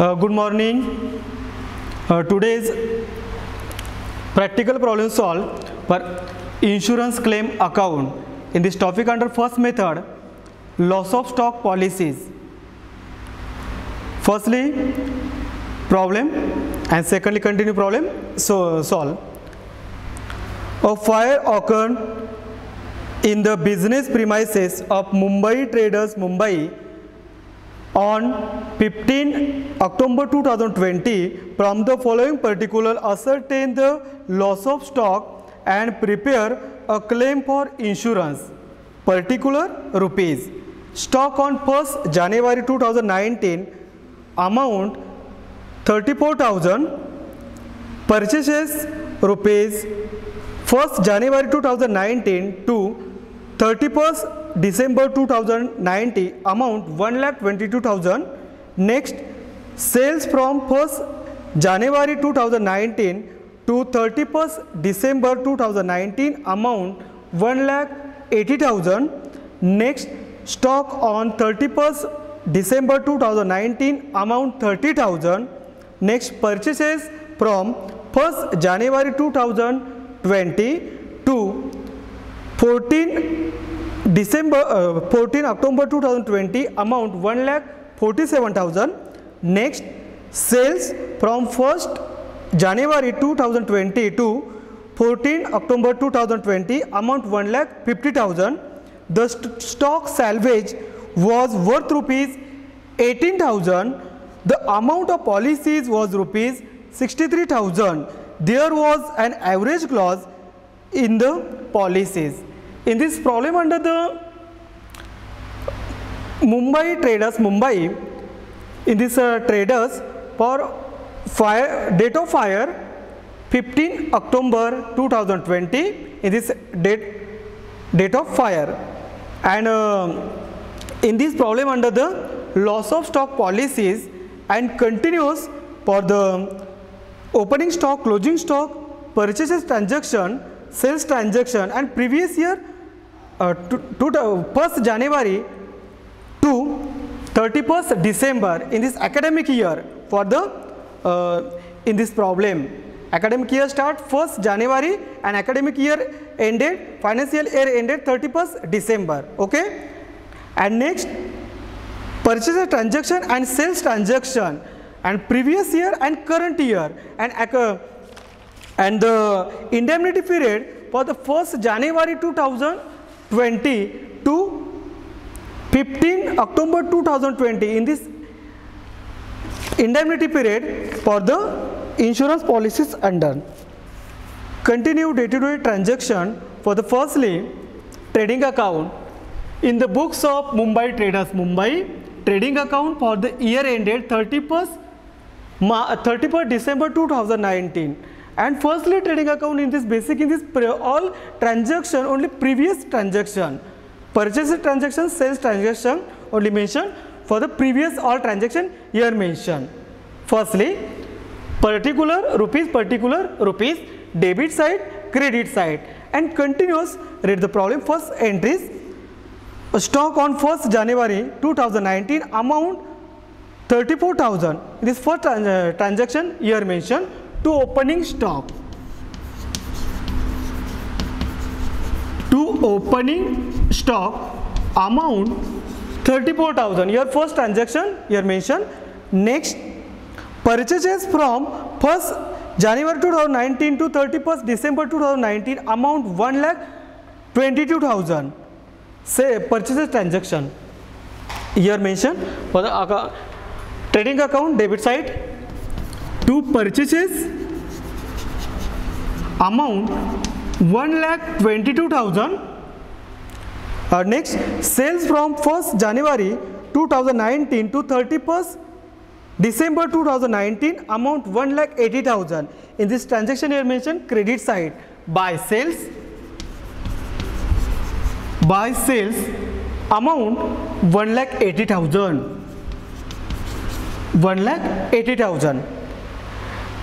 Good morning. Today's practical problem solved for insurance claim account. In this topic under first method, loss of stock policies. Firstly, problem and secondly continue problem. So solve. A fire occurred in the business premises of Mumbai Traders Mumbai on 15 October 2020. From the following particular, ascertain the loss of stock and prepare a claim for insurance. Particular rupees. Stock on 1st January 2019 amount 34,000. Purchases rupees 1st January 2019 to 31st December 2090 amount 1,22,000. Next, sales from 1st January 2019 to 31st December 2019 amount 1,80,000. Next, stock on 31st December 2019 amount 30,000. Next, purchases from 1st January 2020 to 14 October 2020 amount 1,47,000. Next, sales from 1st January 2020 to 14 October 2020 amount 1,50,000. The stock salvage was worth rupees 18,000. The amount of policies was rupees 63,000. There was an average clause in the policies. In this problem under the Mumbai Traders Mumbai, in this traders for fire, date of fire 15 October 2020, in this date of fire, and in this problem under the loss of stock policies and continuous for the opening stock, closing stock, purchases transaction, sales transaction, and previous year to 1st January to 31st December in this academic year for the in this problem. Academic year start 1st January and academic year ended, financial year ended 31st December. Okay, and next, purchase transaction and sales transaction and previous year and current year, and the indemnity period for the 1st January 2020 to 15 October 2020 in this indemnity period for the insurance policies under. Continue day-to-day transaction for the firstly trading account. In the books of Mumbai Traders Mumbai, trading account for the year ended 31st December 2019. And firstly trading account in this basic, in this all transaction only previous transaction, purchase transaction, sales transaction only mentioned, for the previous all transaction year mentioned. Firstly particular rupees, debit side, credit side, and continuous. Read the problem. First entries, stock on 1st January 2019 amount 34,000. This first transaction year mentioned. To opening stock, amount 34,000. Your first transaction here mentioned. Next, purchases from 1st January 2019 to 31st December 2019 amount 1,22,000. Say purchases transaction here mentioned for the trading account debit side. To purchases amount 1,22,000. Next, sales from 1st January 2019 to 31st December 2019 amount 1,80,000. In this transaction here mentioned credit side, by sales amount 1,80,000. 1,80,000.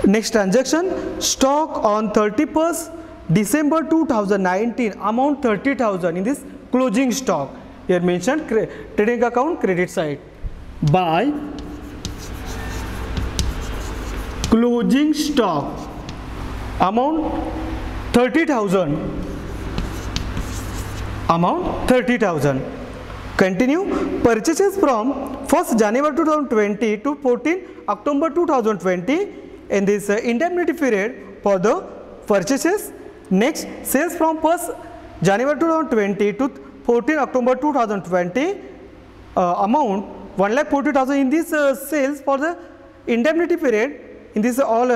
Next transaction, stock on 31st December 2019 amount 30,000. In this closing stock here mentioned trading account credit side, by closing stock amount 30,000, amount 30,000. Continue. Purchases from 1st January 2020 to 14 October 2020 in this indemnity period for the purchases. Next, sales from 1st January 2020 to 14 October 2020 amount 1,40,000 in this sales for the indemnity period in this all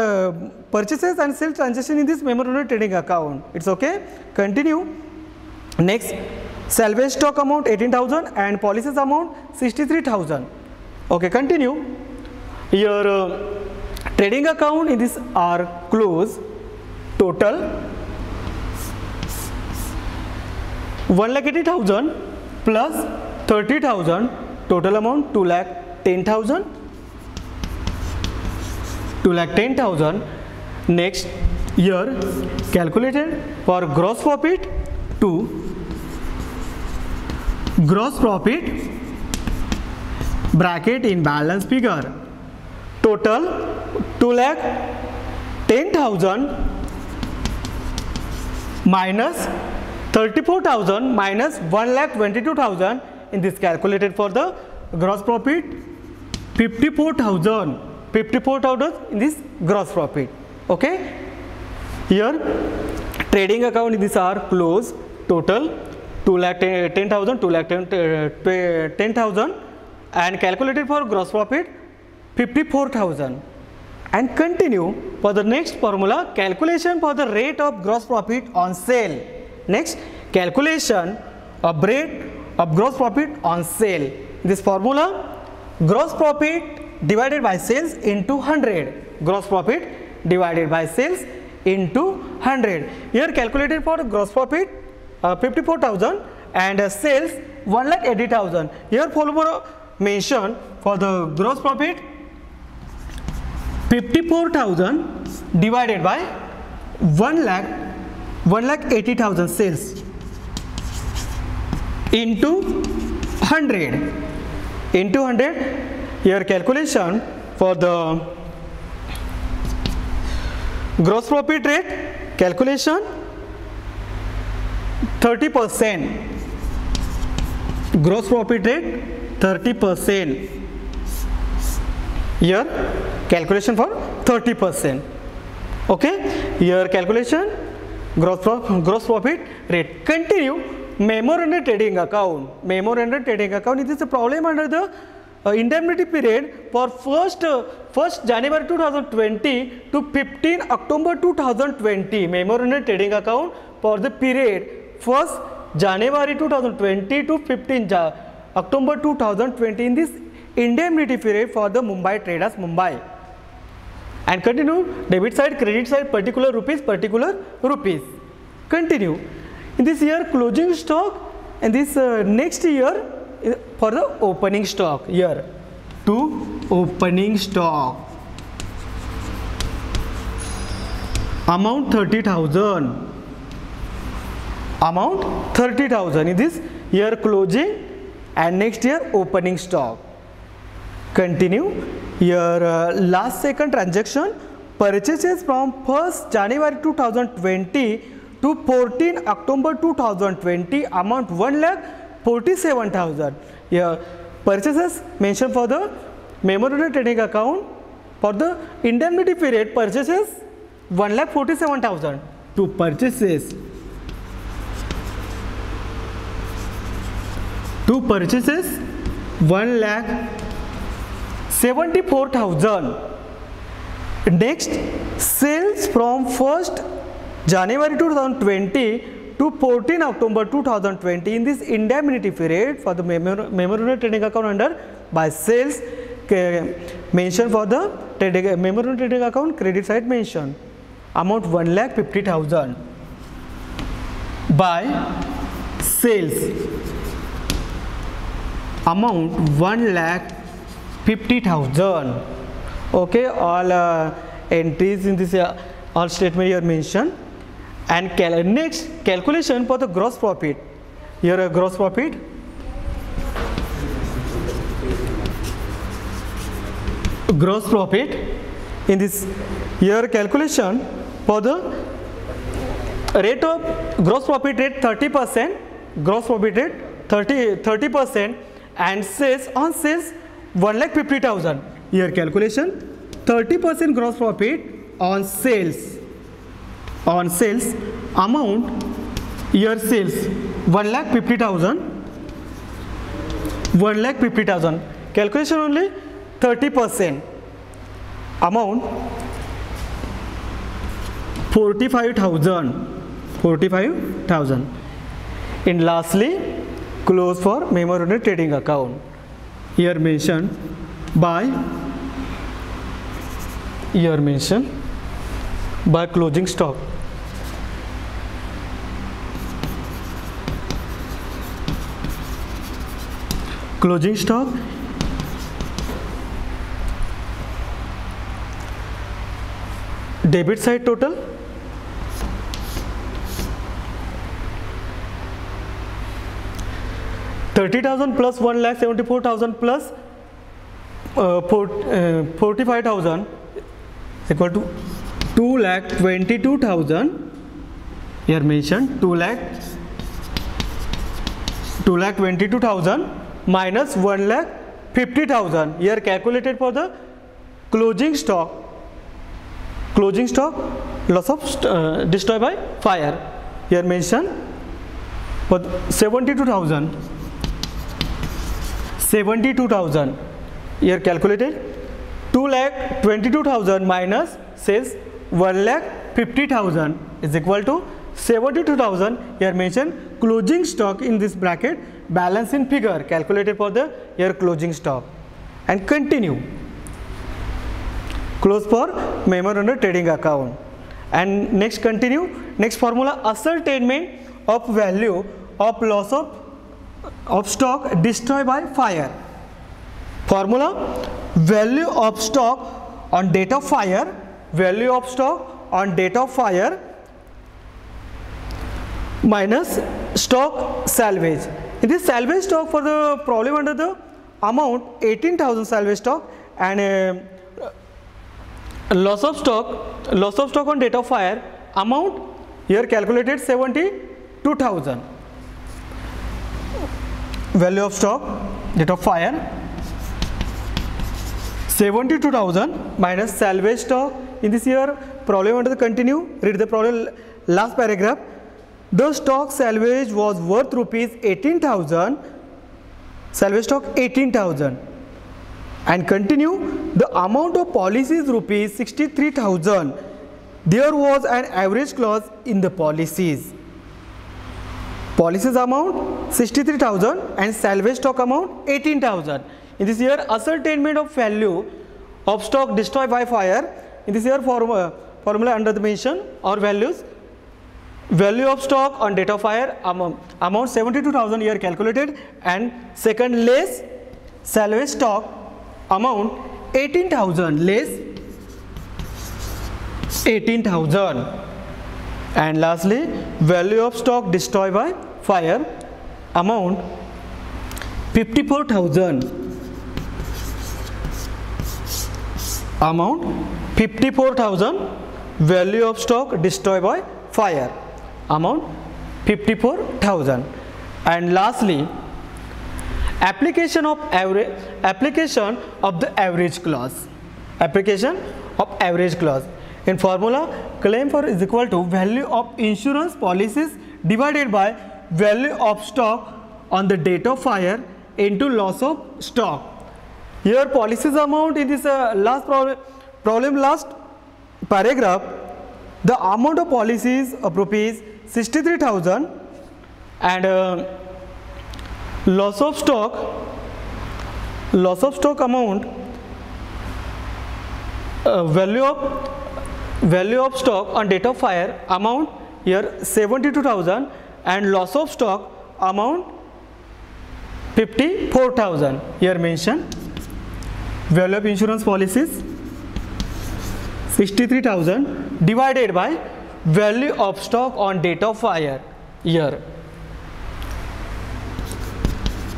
purchases and sales transaction in this memorandum trading account. It's okay. Continue. Next, salvage stock amount 18,000 and policies amount 63,000. Okay, continue. Your trading account in this are closed. Total 1,80,000 plus 30,000, total amount 2,10,000. 2,10,000. Next, here calculated for gross profit to gross profit bracket in balance figure. Total 2,10,000 minus 34,000 minus 1,22,000 in this calculated for the gross profit 54,000. 54,000 in this gross profit. Okay. Here trading account in this are closed. Total 2,10,000, 2,10,000 and calculated for gross profit 54,000. And continue for the next formula, calculation for the rate of gross profit on sale. Next, calculation of rate of gross profit on sale. This formula, gross profit divided by sales into 100. Gross profit divided by sales into 100. Here calculated for gross profit 54,000 and sales 1,80,000. Here formula mention for the gross profit 54,000 divided by 1,80,000 sales into 100. Into 100. Here calculation for the gross profit rate calculation 30%. Gross profit rate 30%. Here calculation for 30%. Okay. Here calculation gross profit rate. Continue. Memorandum trading account. Memorandum trading account. It is a problem under the indemnity period for 1st January 2020 to 15 October 2020. Memorandum trading account for the period 1st January 2020 to 15 October 2020 in this indemnity period for the Mumbai Traders Mumbai. And continue. Debit side, credit side, particular rupees. Continue. In this year closing stock and this next year for the opening stock. Year to opening stock amount 30,000. Amount 30,000 in this year closing and next year opening stock. Continue. Your last second transaction, purchases from 1st January 2020 to 14 October 2020 amount 1,47,000. Here purchases mentioned for the memorandum trading account for the indemnity period, purchases 1,47,000 to purchases. To purchases 1,74,000. Next, sales from 1st January 2020 to 14 October 2020 in this indemnity period for the memorandum trading account under by sales mention for the memorandum trading account credit side mention amount 1,50,000 by sales amount 1,50,000. Okay, all entries in this all statement here mentioned. And next calculation for the gross profit. Here a gross profit in this year calculation for the rate of gross profit rate 30%, gross profit rate 30% and sales on sales 1,50,000. Here calculation 30% gross profit on sales amount year sales 1,50,000 calculation only 30% amount 45,000 and lastly close for memorandum trading account. Here mentioned by closing stock. Closing stock debit side total 30,000 plus 1,74,000 plus 45,000 equal to 2,22,000. Here mentioned 2,22,000 minus 1,50,000. Here calculated for the closing stock loss of destroyed by fire. Here mentioned for 72,000. Here calculated 2,22,000 minus sales 1,50,000 is equal to 72,000. Here mentioned closing stock in this bracket balance in figure calculated for the here closing stock and continue close for memorandum trading account and next continue next formula ascertainment of value of loss of stock destroyed by fire. Formula value of stock on date of fire minus stock salvage. In this salvage stock for the problem under the amount 18,000 salvage stock and loss of stock on date of fire amount here calculated 72,000. Value of stock date of fire 72,000 minus salvage stock. In this year problem under the continue, read the problem last paragraph. The stock salvage was worth rupees 18,000, salvage stock 18,000 and continue the amount of policy is rupees 63,000. There was an average clause in the policies amount 63,000 and salvage stock amount 18,000. In this year ascertainment of value of stock destroyed by fire. In this year formula under the mention or values value of stock on date of fire amount 72,000 here calculated and second less salvage stock amount 18,000 less 18,000 and lastly value of stock destroyed by fire amount 54,000 value of stock destroyed by fire amount 54,000 and lastly application of the average clause. In formula claim for is equal to value of insurance policies divided by value of stock on the date of fire into loss of stock. Here policies amount in this last problem last paragraph the amount of policies of rupees 63,000 and loss of stock amount value of stock on date of fire amount here 72,000 and loss of stock amount 54,000. Here mention value of insurance policies 63,000 divided by value of stock on date of fire here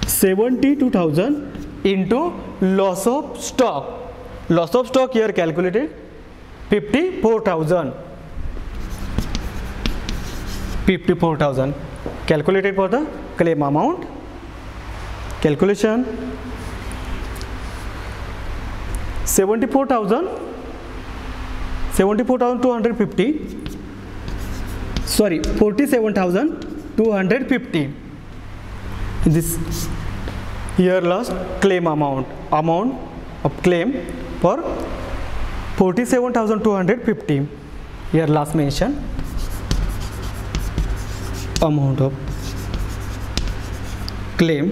72,000 into loss of stock here calculated 54,000. 54,000 calculated for the claim amount. Calculation 47,250. Sorry, 47,250. This here last claim amount of claim for 47,250. Here last mention amount of claim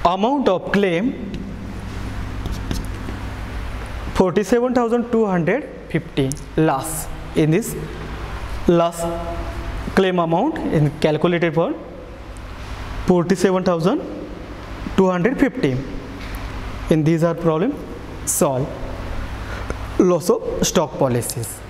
amount of claim 47,250 last. In this last claim amount in calculated for 47,250. In these are problem solved. Loss of stock policies.